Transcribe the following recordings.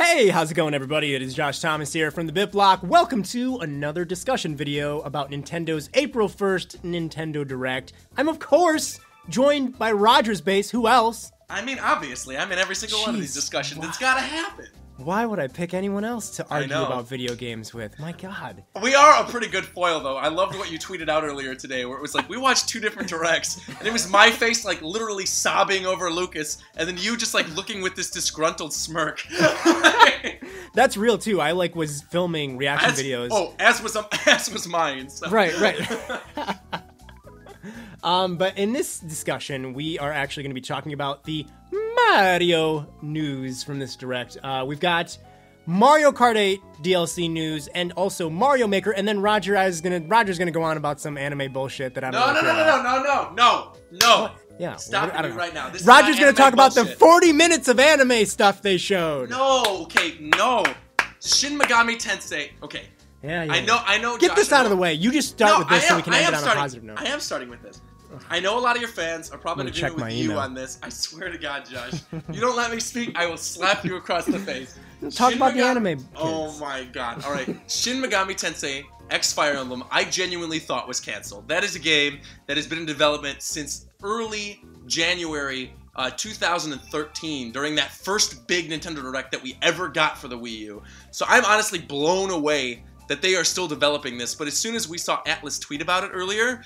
Hey, how's it going, everybody? It is Josh Thomas here from the Bit Block. Welcome to another discussion video about Nintendo's April 1st Nintendo Direct. I'm, of course, joined by Roger's Base. Who else? I mean, obviously, I'm in every single one of these discussions. It's gotta happen. Why would I pick anyone else to argue about video games with? My God. We are a pretty good foil, though. I loved what you tweeted out earlier today, where it was like, we watched two different directs, and it was my face, like, literally sobbing over Lucas, and then you just, like, looking with this disgruntled smirk. That's real, too. I, like, was filming reaction videos. Oh, as was mine. So. Right. But in this discussion, we are actually going to be talking about the Mario news from this Direct. We've got Mario Kart 8 DLC news and also Mario Maker, and then Roger's gonna go on about some anime bullshit that I don't know. No. Yeah, Stop it right now. This Roger's gonna talk bullshit. about the 40 minutes of anime stuff they showed. No. Shin Megami Tensei. Okay. Yeah. I know. Get Josh, this out of the way. You just start with this so we can end it on a starting, positive note. I am starting with this. I know a lot of your fans are probably going to agree with you email on this. I swear to God, Josh. You don't let me speak, I will slap you across the face. Talk about the anime kids. Oh my God. Alright. Shin Megami Tensei X Fire Emblem, I genuinely thought was canceled. That is a game that has been in development since early January 2013, during that first big Nintendo Direct that we ever got for the Wii U. So I'm honestly blown away that they are still developing this, but as soon as we saw Atlas tweet about it earlier,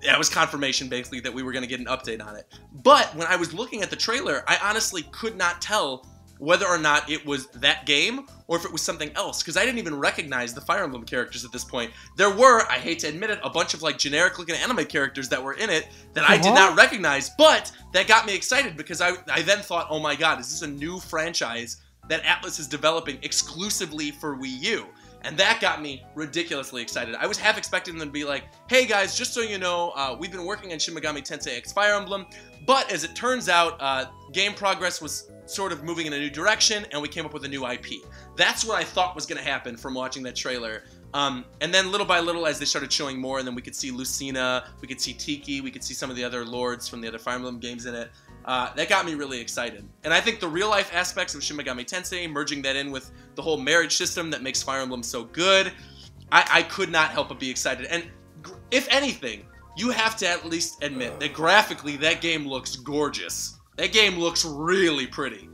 that was confirmation, basically, that we were going to get an update on it. But when I was looking at the trailer, I honestly could not tell whether or not it was that game or if it was something else, because I didn't even recognize the Fire Emblem characters at this point. There were, I hate to admit it, a bunch of like generic-looking anime characters that were in it that I did not recognize, but that got me excited because I then thought, oh my God, is this a new franchise that Atlas is developing exclusively for Wii U? And that got me ridiculously excited. I was half expecting them to be like, hey guys, just so you know, we've been working on Shin Megami Tensei X Fire Emblem, but as it turns out, game progress was sort of moving in a new direction, and we came up with a new IP. That's what I thought was going to happen from watching that trailer. And then little by little, as they started showing more, and then we could see Lucina, we could see Tiki, we could see some of the other lords from the other Fire Emblem games in it. That got me really excited. And I think the real-life aspects of Shin Megami Tensei, merging that in with the whole marriage system that makes Fire Emblem so good, I could not help but be excited. And if anything, you have to at least admit that graphically, that game looks gorgeous. That game looks really pretty.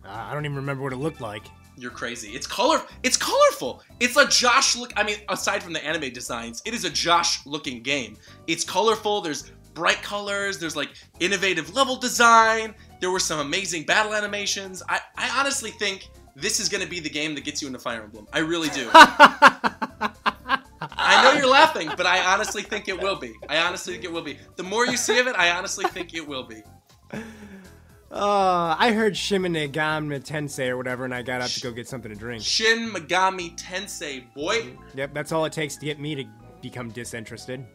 I don't even remember what it looked like. You're crazy. It's colorful. It's a Josh look. I mean, aside from the anime designs, it is a Josh-looking game. It's colorful. There's bright colors, there's like innovative level design, there were some amazing battle animations. I honestly think this is going to be the game that gets you into Fire Emblem. I really do. I know you're laughing, but I honestly think it will be. The more you see of it, I honestly think it will be. I heard Shin Megami Tensei or whatever, and I got up to go get something to drink. Shin Megami Tensei, boy. Yep, that's all it takes to get me to become disinterested.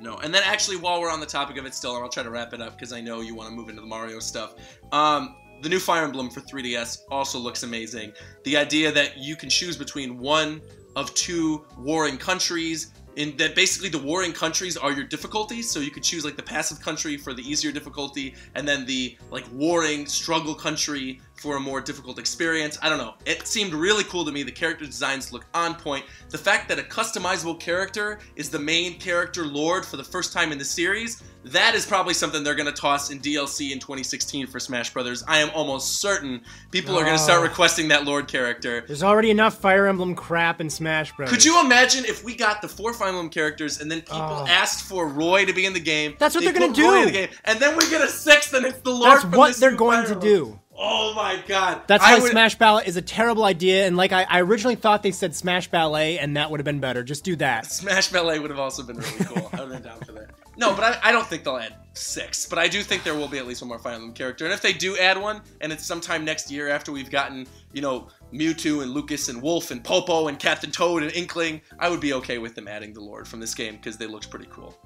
No, and then actually, while we're on the topic of it still, and I'll try to wrap it up because I know you want to move into the Mario stuff. The new Fire Emblem for 3DS also looks amazing. The idea that you can choose between one of two warring countries, in that basically the warring countries are your difficulties, so you could choose like the passive country for the easier difficulty, and then the like warring struggle country for a more difficult experience. I don't know. It seemed really cool to me. The character designs look on point. The fact that a customizable character is the main character lord for the first time in the series, that is probably something they're going to toss in DLC in 2016 for Smash Brothers. I am almost certain people are going to start requesting that lord character. There's already enough Fire Emblem crap in Smash Brothers. Could you imagine if we got the 4 Fire Emblem characters and then people asked for Roy to be in the game? That's what they're going to do. Roy in the game, and then we get a 6th and it's the lord. That's what they're going to do. Oh my God. That's why Smash Ballet is a terrible idea, and like I originally thought they said Smash Ballet, and that would have been better. Just do that. Smash Ballet would have also been really cool. I would have been down for that. No, but I don't think they'll add 6, but I do think there will be at least one more Fire Emblem character, and if they do add one, and it's sometime next year after we've gotten, you know, Mewtwo and Lucas and Wolf and Popo and Captain Toad and Inkling, I would be okay with them adding the Lord from this game, because they look pretty cool.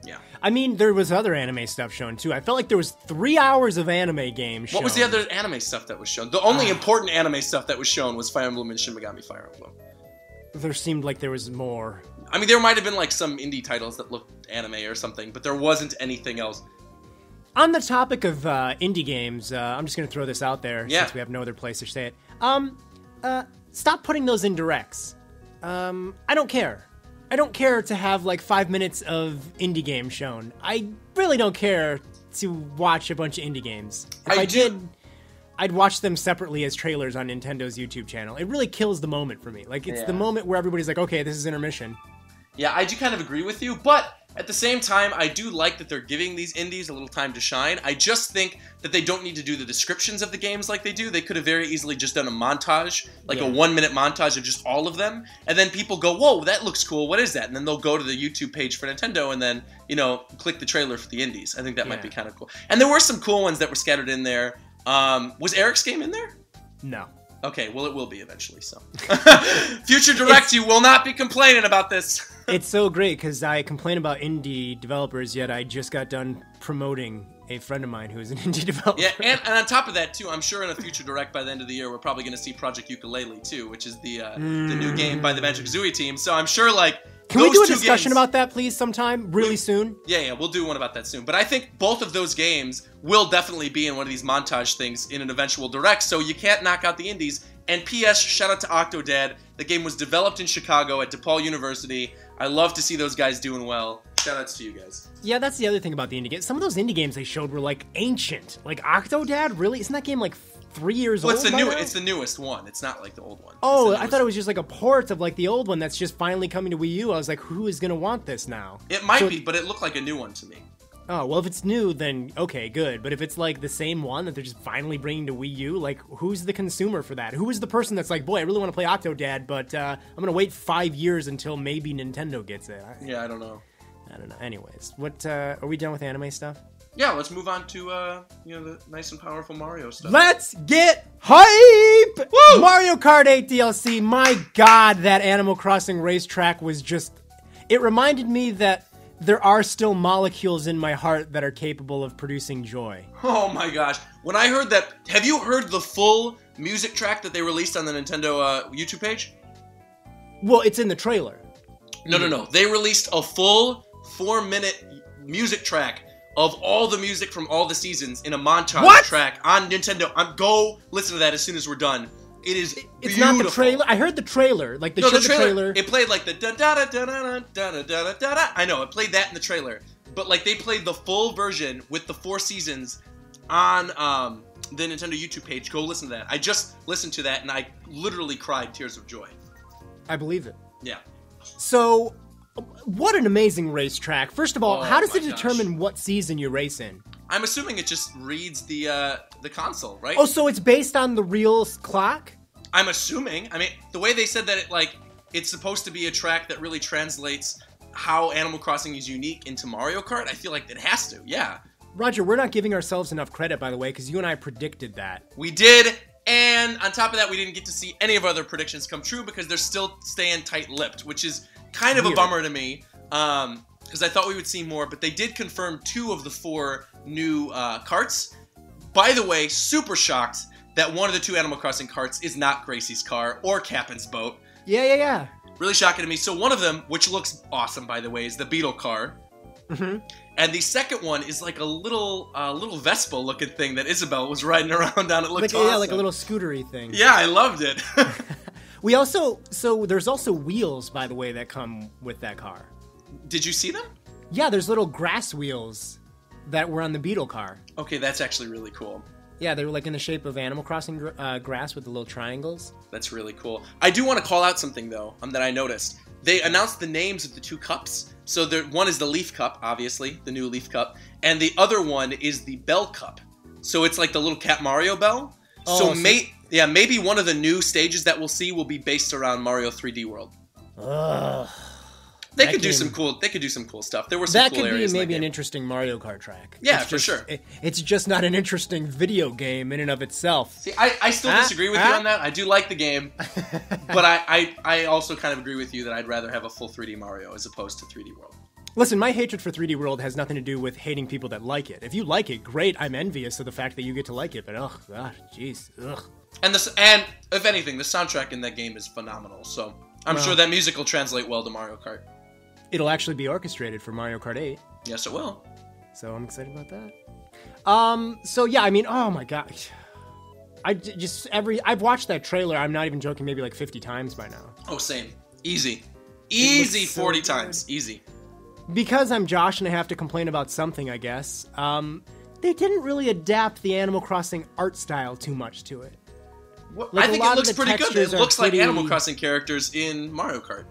Yeah. I mean, there was other anime stuff shown, too. I felt like there was 3 hours of anime games shown. What was the other anime stuff that was shown? The only important anime stuff that was shown was Fire Emblem and Shin Megami Fire Emblem. There seemed like there was more. I mean, there might have been like some indie titles that looked anime or something, but there wasn't anything else. On the topic of indie games, I'm just going to throw this out there since we have no other place to say it. Stop putting those in directs. I don't care. I don't care to have like 5 minutes of indie games shown. I really don't care to watch a bunch of indie games. If I did, I'd watch them separately as trailers on Nintendo's YouTube channel. It really kills the moment for me. Like, it's the moment where everybody's like, okay, this is intermission. Yeah, I do kind of agree with you, but at the same time, I do like that they're giving these indies a little time to shine. I just think that they don't need to do the descriptions of the games like they do. They could have very easily just done a montage, like a 1-minute montage of just all of them, and then people go, whoa, that looks cool, what is that? And then they'll go to the YouTube page for Nintendo and then, you know, click the trailer for the indies. I think that might be kind of cool. And there were some cool ones that were scattered in there. Was Eric's game in there? No. Okay, well, it will be eventually, so. Future Direct, you will not be complaining about this. It's so great, because I complain about indie developers, yet I just got done promoting a friend of mine who is an indie developer. Yeah, and on top of that, too, I'm sure in a Future Direct by the end of the year, we're probably going to see Project Ukulele, too, which is the new game by the Banjo-Kazooie team. So I'm sure, like, Can we do a discussion about that, please, sometime? Really soon? Yeah, we'll do one about that soon. But I think both of those games will definitely be in one of these montage things in an eventual Direct, so you can't knock out the indies. And P.S., shout out to Octodad. The game was developed in Chicago at DePaul University. I love to see those guys doing well. Shout outs to you guys. Yeah, that's the other thing about the indie games. Some of those indie games they showed were, like, ancient. Like, Octodad? Really? Isn't that game, like, 3 years old? It's the newest one. It's not like the old one. Oh, I thought it was just like a port of like the old one that's just finally coming to Wii U. I was like, who is gonna want this now? It might be, but it looked like a new one to me. Oh, well, if it's new, then okay, good. But if it's like the same one that they're just finally bringing to Wii U, like, who's the consumer for that? Who is the person that's like, boy, I really want to play Octodad, but I'm gonna wait 5 years until maybe Nintendo gets it? I don't know. Anyways, what are we done with anime stuff? Yeah, let's move on to, the nice and powerful Mario stuff. Let's get hype! Woo! Mario Kart 8 DLC, my god, that Animal Crossing racetrack was just... It reminded me that there are still molecules in my heart that are capable of producing joy. Oh my gosh. When I heard that... Have you heard the full music track that they released on the Nintendo YouTube page? Well, it's in the trailer. No. They released a full 4-minute music track of all the music from all the seasons in a montage track on Nintendo. Go listen to that as soon as we're done. It is It's beautiful. Not the trailer. I heard the trailer. Like the trailer. It played like the da da da da da da da da da da. I know it played that in the trailer, but like they played the full version with the 4 seasons on the Nintendo YouTube page. Go listen to that. I just listened to that and I literally cried tears of joy. I believe it. Yeah. So, what an amazing racetrack. First of all, how does it determine what season you race in? I'm assuming it just reads the console, right? Oh, so it's based on the real clock? I'm assuming. I mean, the way they said that it's supposed to be a track that really translates how Animal Crossing is unique into Mario Kart, I feel like it has to, yeah. Roger, we're not giving ourselves enough credit, by the way, because you and I predicted that. We did, and on top of that, we didn't get to see any of our other predictions come true because they're still staying tight-lipped, which is kind of a bummer to me, because I thought we would see more, but they did confirm 2 of the 4 new karts. By the way, super shocked that one of the 2 Animal Crossing karts is not Gracie's car or Captain's boat. Yeah. Really shocking to me. So one of them, which looks awesome, by the way, is the Beetle car. Mm-hmm. And the second one is like a little Vespa-looking thing that Isabel was riding around on. It looked awesome. Yeah, like a little scootery thing. Yeah, I loved it. There's also wheels, by the way, that come with that car. Did you see them? Yeah, there's little grass wheels that were on the Beetle car. Okay, that's actually really cool. Yeah, they were like in the shape of Animal Crossing grass with the little triangles. That's really cool. I do want to call out something, though, that I noticed. They announced the names of the 2 cups. So one is the Leaf Cup, obviously, the new Leaf Cup. And the other one is the Bell Cup. So it's like the little Cat Mario bell. Oh, maybe one of the new stages that we'll see will be based around Mario 3D World. Ugh. They could do some cool stuff. There were some cool areas. That could be maybe an interesting Mario Kart track. Yeah, for sure. It's just not an interesting video game in and of itself. See, I still disagree with you on that. I do like the game, but I also kind of agree with you that I'd rather have a full 3D Mario as opposed to 3D World. Listen, my hatred for 3D World has nothing to do with hating people that like it. If you like it, great. I'm envious of the fact that you get to like it, but ugh, God, jeez, ugh. And if anything, the soundtrack in that game is phenomenal. So I'm sure that music will translate well to Mario Kart. It'll actually be orchestrated for Mario Kart 8. Yes, it will. So I'm excited about that. So yeah, I mean, oh my gosh. I've watched that trailer, I'm not even joking, maybe like 50 times by now. Oh, same. Easy. Easy 40 so times. Easy. Because I'm Josh and I have to complain about something, I guess. They didn't really adapt the Animal Crossing art style too much to it. I think it looks pretty good. It looks like Animal Crossing characters in Mario Kart.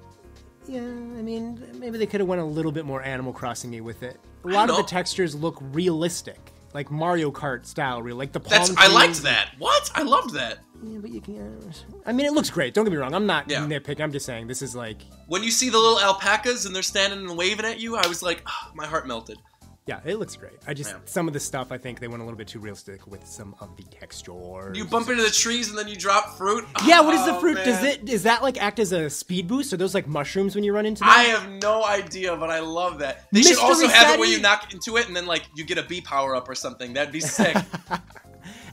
Yeah, I mean, maybe they could have went a little bit more Animal Crossing-y with it. A lot of the textures look realistic, like Mario Kart style, like the palm trees. I liked that. What? I loved that. Yeah, but you can. I mean, it looks great. Don't get me wrong. I'm not nitpicking. I'm just saying this is like. When you see the little alpacas and they're standing and waving at you, I was like, oh, my heart melted. Yeah, it looks great. Some of the stuff, I think they went a little bit too realistic with some of the textures. You bump into the trees and then you drop fruit? Yeah, what is the fruit? Man. Does that like act as a speed boost? Are those like mushrooms when you run into them? I have no idea, but I love that. They should also have it where you knock into it and then like you get a bee power up or something. That'd be sick.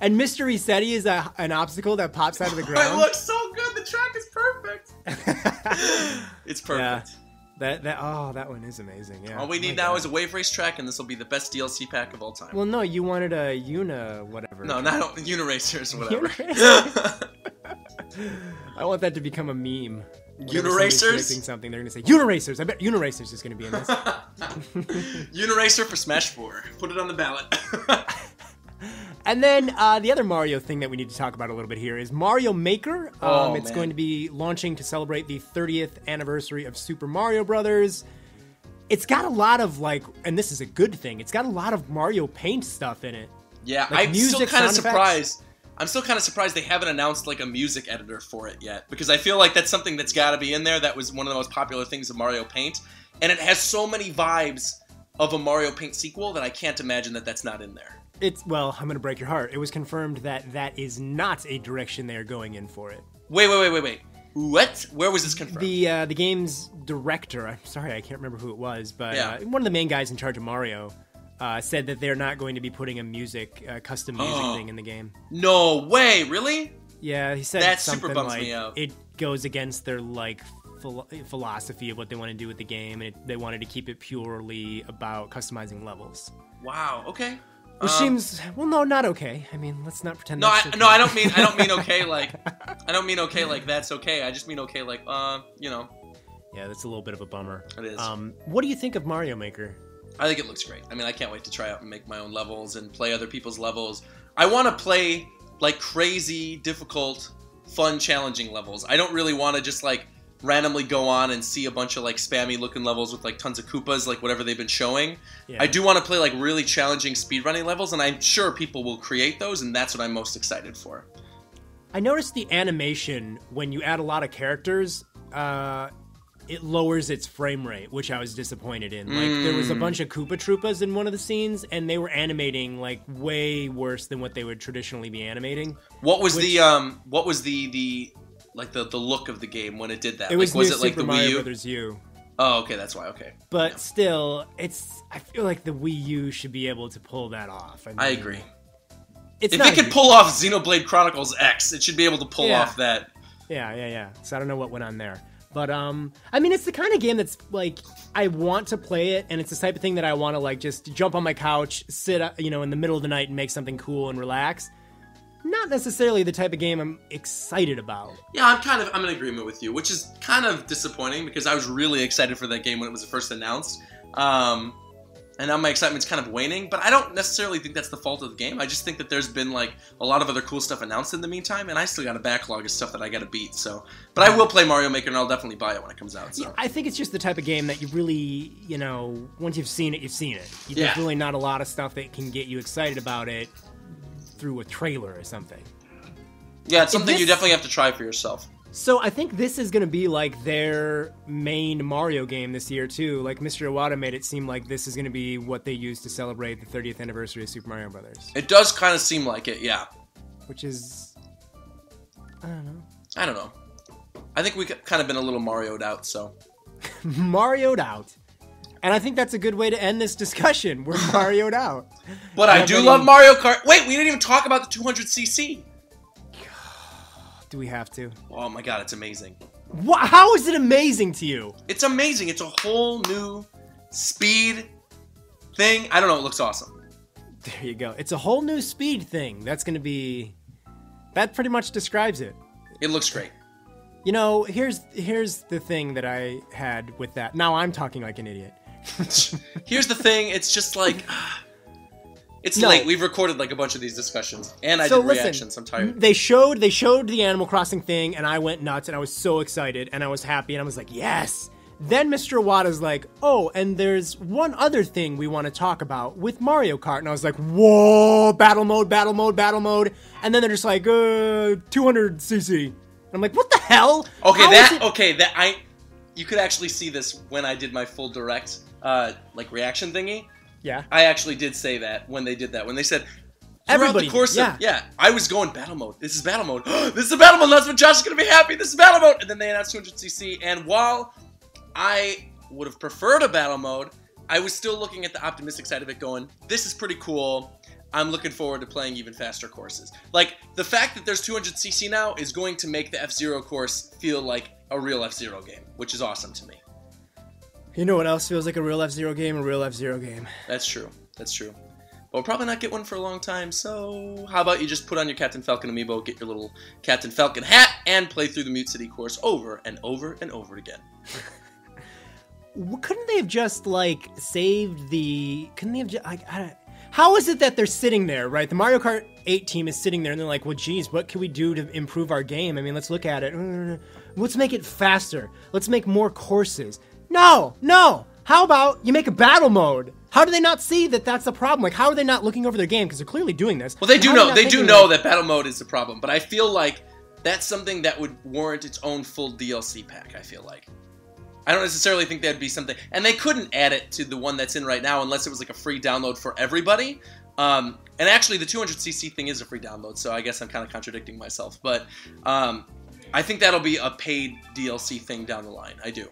And Mr. Resetti is an obstacle that pops out of the ground. It looks so good. The track is perfect. It's perfect. Yeah. That one is amazing. Yeah. All we need now is a wave race track, and this will be the best DLC pack of all time. Well, no, you wanted a whatever. No, not Uniracers or whatever. I want that to become a meme. Uniracers? Predicting something, they're gonna say Uniracers. I bet Uniracers is gonna be in this. Uniracer for Smash 4. Put it on the ballot. And then the other Mario thing that we need to talk about a little bit here is Mario Maker. It's going to be launching to celebrate the 30th anniversary of Super Mario Brothers. It's got a lot of and this is a good thing, it's got a lot of Mario Paint stuff in it. Yeah, I'm still kind of surprised. I'm still kind of surprised they haven't announced like a music editor for it yet, because I feel like that's something that's got to be in there. That was one of the most popular things of Mario Paint, and it has so many vibes of a Mario Paint sequel that I can't imagine that that's not in there. Well, I'm going to break your heart. It was confirmed that that is not a direction they are going in for it. Wait. What? Where was this confirmed? The game's director, I'm sorry, I can't remember who it was, but one of the main guys in charge of Mario said that they're not going to be putting a custom music thing in the game. No way, really? Yeah, he said that something super bums like me out. It goes against their philosophy of what they want to do with the game, and they wanted to keep it purely about customizing levels. Wow. Okay. Which seems no, not okay. I mean, let's not pretend. No, that's okay. I don't mean okay. I don't mean okay like that's okay. I just mean okay like Yeah, that's a little bit of a bummer. It is. What do you think of Mario Maker? I think it looks great. I mean, I can't wait to try out and make my own levels and play other people's levels. I want to play like crazy, difficult, fun, challenging levels. I don't really want to just like randomly go on and see a bunch of like spammy looking levels with like tons of Koopas, like whatever they've been showing. Yeah. I do want to play like really challenging speedrunning levels, and I'm sure people will create those, and that's what I'm most excited for. I noticed the animation when you add a lot of characters, it lowers its frame rate, which I was disappointed in. Like there was a bunch of Koopa Troopas in one of the scenes, and they were animating like way worse than what they would traditionally be animating. What was the like the look of the game when it did that? It was, was it like Super the Mario Wii U? Brothers U. Oh, okay, that's why. Okay, but still, I feel like the Wii U should be able to pull that off. I agree. If it could pull off Xenoblade Chronicles X, it should be able to pull off that. Yeah. So I don't know what went on there. But, I mean, it's the kind of game that's, like, I want to play it, and it's the type of thing that I want to, like, just jump on my couch, sit, in the middle of the night and make something cool and relax. Not necessarily the type of game I'm excited about. Yeah, I'm in agreement with you, which is kind of disappointing because I was really excited for that game when it was first announced. And now my excitement's kind of waning, but I don't necessarily think that's the fault of the game. I just think that there's been like a lot of other cool stuff announced in the meantime, and I still got a backlog of stuff that I got to beat. So, but I will play Mario Maker, and I'll definitely buy it when it comes out. So. Yeah, I think it's just the type of game that you really, once you've seen it, you've seen it. There's really not a lot of stuff that can get you excited about it through a trailer or something. Yeah, it's something you definitely have to try for yourself. So I think this is going to be like their main Mario game this year too. Like Mr. Iwata made it seem like this is going to be what they use to celebrate the 30th anniversary of Super Mario Brothers. It does kind of seem like it, yeah. Which is, I don't know. I think we've kind of been a little Mario'd out, so. Mario'd out. And I think that's a good way to end this discussion. We're Mario'd out. But I do love Mario Kart. Wait, we didn't even talk about the 200cc. Do we have to? Oh my god, it's amazing. How is it amazing to you? It's amazing. It's a whole new speed thing. I don't know. It looks awesome. There you go. It's a whole new speed thing. That's going to be... That pretty much describes it. It looks great. You know, here's the thing that I had with that. Now I'm talking like an idiot. Here's the thing. It's just like... It's late. We've recorded like a bunch of these discussions, and I did reactions. I'm tired. They showed the Animal Crossing thing, and I went nuts, and I was so excited, and I was happy, and I was like, yes. Then Mr. Iwata's like, oh, and there's one other thing we want to talk about with Mario Kart, and I was like, whoa, battle mode, battle mode, battle mode, and then they're just like, 200cc. And I'm like, what the hell? You could actually see this when I did my full direct, like reaction thingy. Yeah. I actually did say that when they did that. When they said, everybody, the course I was going battle mode. This is battle mode. This is a battle mode. That's when Josh is going to be happy. This is battle mode. And then they announced 200cc. And while I would have preferred a battle mode, I was still looking at the optimistic side of it going, this is pretty cool. I'm looking forward to playing even faster courses. Like, the fact that there's 200cc now is going to make the F-Zero course feel like a real F-Zero game, which is awesome to me. You know what else feels like a real F-Zero game? A real F-Zero game. That's true. That's true. But we'll probably not get one for a long time, so how about you just put on your Captain Falcon amiibo, get your little Captain Falcon hat, and play through the Mute City course over and over and over again. Couldn't they have just, like, saved the... Couldn't they have just... How is it that they're sitting there, right? The Mario Kart 8 team is sitting there, and they're like, well, geez, what can we do to improve our game? I mean, let's look at it. Let's make it faster. Let's make more courses. No! How about you make a battle mode? How do they not see that that's the problem? Like, how are they not looking over their game? Because they're clearly doing this. Well, they do know. They do know that battle mode is the problem. But I feel like that's something that would warrant its own full DLC pack, I feel like. I don't necessarily think that'd be something... And they couldn't add it to the one that's in right now unless it was like a free download for everybody. And actually, the 200cc thing is a free download, so I guess I'm kind of contradicting myself. But I think that'll be a paid DLC thing down the line. I do.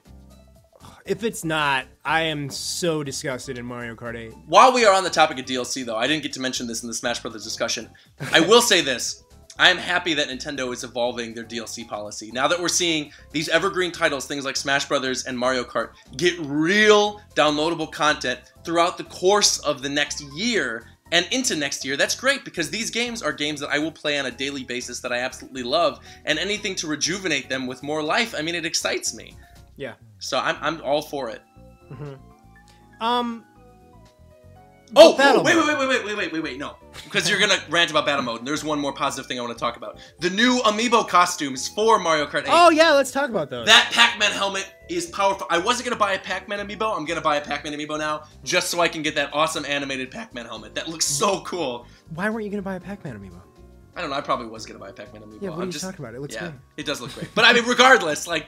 If it's not, I am so disgusted in Mario Kart 8. While we are on the topic of DLC, though, I didn't get to mention this in the Smash Brothers discussion. I will say this. I am happy that Nintendo is evolving their DLC policy. Now that we're seeing these evergreen titles, things like Smash Brothers and Mario Kart, get real downloadable content throughout the course of the next year and into next year, that's great because these games are games that I will play on a daily basis that I absolutely love, and anything to rejuvenate them with more life, I mean, it excites me. Yeah. So I'm all for it. Mm-hmm. Wait, no. Because you're going to rant about battle mode, and there's one more positive thing I want to talk about. The new amiibo costumes for Mario Kart 8. Oh, yeah, let's talk about those. That Pac-Man helmet is powerful. I wasn't going to buy a Pac-Man amiibo. I'm going to buy a Pac-Man amiibo now, just so I can get that awesome animated Pac-Man helmet. That looks so cool. Why weren't you going to buy a Pac-Man amiibo? I don't know. I probably was going to buy a Pac-Man amiibo. Yeah, what are you talking about? It looks great. It does look great. But I mean, regardless, like,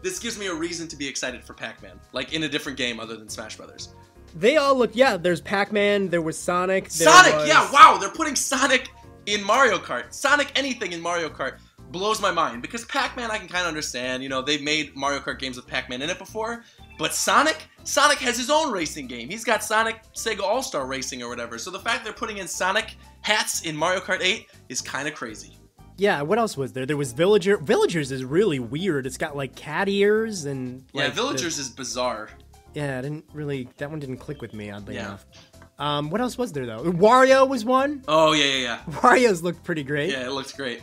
this gives me a reason to be excited for Pac-Man. Like, in a different game other than Smash Brothers. They all look, there's Pac-Man, there was Sonic. Wow, they're putting Sonic in Mario Kart. Sonic anything in Mario Kart blows my mind. Because Pac-Man I can kind of understand, you know, they've made Mario Kart games with Pac-Man in it before. But Sonic has his own racing game. He's got Sonic Sega All-Star Racing or whatever. So the fact they're putting in Sonic hats in Mario Kart 8 is kind of crazy. Yeah, what else was there? There was Villager. Villagers is really weird. It's got like cat ears and... Yeah, Villagers is bizarre. Yeah, that one didn't click with me, oddly enough. What else was there, though? Wario was one. Oh, yeah. Wario's looked pretty great. Yeah, it looks great.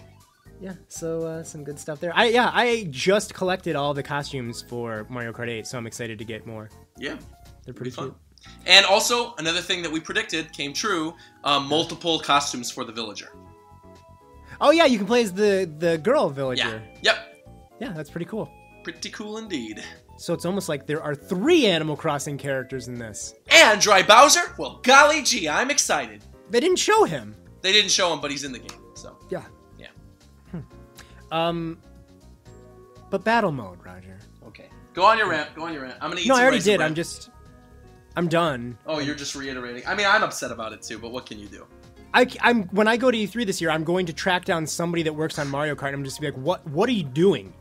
Yeah, so some good stuff there. I just collected all the costumes for Mario Kart 8, so I'm excited to get more. Yeah. They're pretty fun. And also, another thing that we predicted came true, multiple costumes for the Villager. Oh, yeah, you can play as the girl Villager. Yeah. Yep. Yeah, that's pretty cool. Pretty cool indeed. So it's almost like there are 3 Animal Crossing characters in this. And Dry Bowser? Well, golly gee, I'm excited. They didn't show him. They didn't show him, but he's in the game, so. Yeah. But battle mode, Roger. Okay. Go on your rant. I'm gonna eat some I already did. bread. I'm done. Oh, you're just reiterating. I mean, I'm upset about it too, but what can you do? When I go to E3 this year, I'm going to track down somebody that works on Mario Kart. And I'm just be like, what are you doing?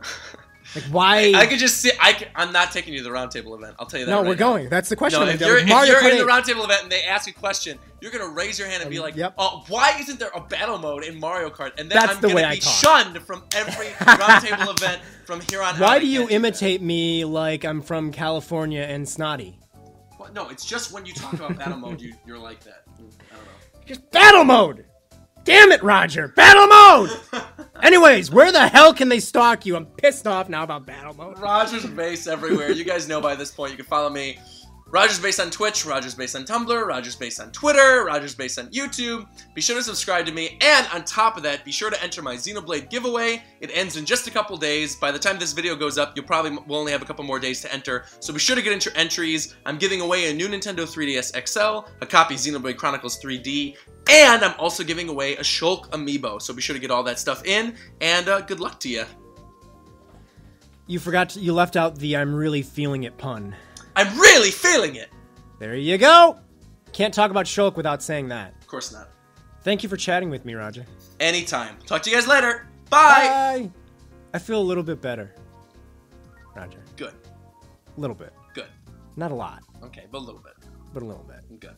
Like, why? I could just sit. I'm not taking you to the roundtable event. I'll tell you that. No, right we're now. going. That's the question. No, if you're in the roundtable event and they ask a question, you're gonna raise your hand and be like, "Why isn't there a battle mode in Mario Kart?" And then I'm gonna be shunned from every roundtable event from here on out. Why do you imitate me like I'm from California and snotty? Well, no, it's just when you talk about battle mode, you're like that. I don't know. Just battle mode! Damn it, Roger! Battle mode! Anyways, where the hell can they stalk you? I'm pissed off now about battle mode. Rogers Base everywhere. You guys know by this point. You can follow me. Rogers Base on Twitch, Rogers Base on Tumblr, Rogers Base on Twitter, Rogers Base on YouTube. Be sure to subscribe to me, and on top of that, be sure to enter my Xenoblade giveaway. It ends in just a couple days. By the time this video goes up, you'll probably will only have a couple more days to enter, so be sure to get into your entries. I'm giving away a new Nintendo 3DS XL, a copy of Xenoblade Chronicles 3D, and I'm also giving away a Shulk amiibo, so be sure to get all that stuff in, and good luck to you. You left out the I'm really feeling it pun. I'm really feeling it! There you go! Can't talk about Shulk without saying that. Of course not. Thank you for chatting with me, Roger. Anytime. Talk to you guys later. Bye! Bye! I feel a little bit better. Roger. Good. A little bit. Good. Not a lot. Okay, but a little bit. But a little bit. Good.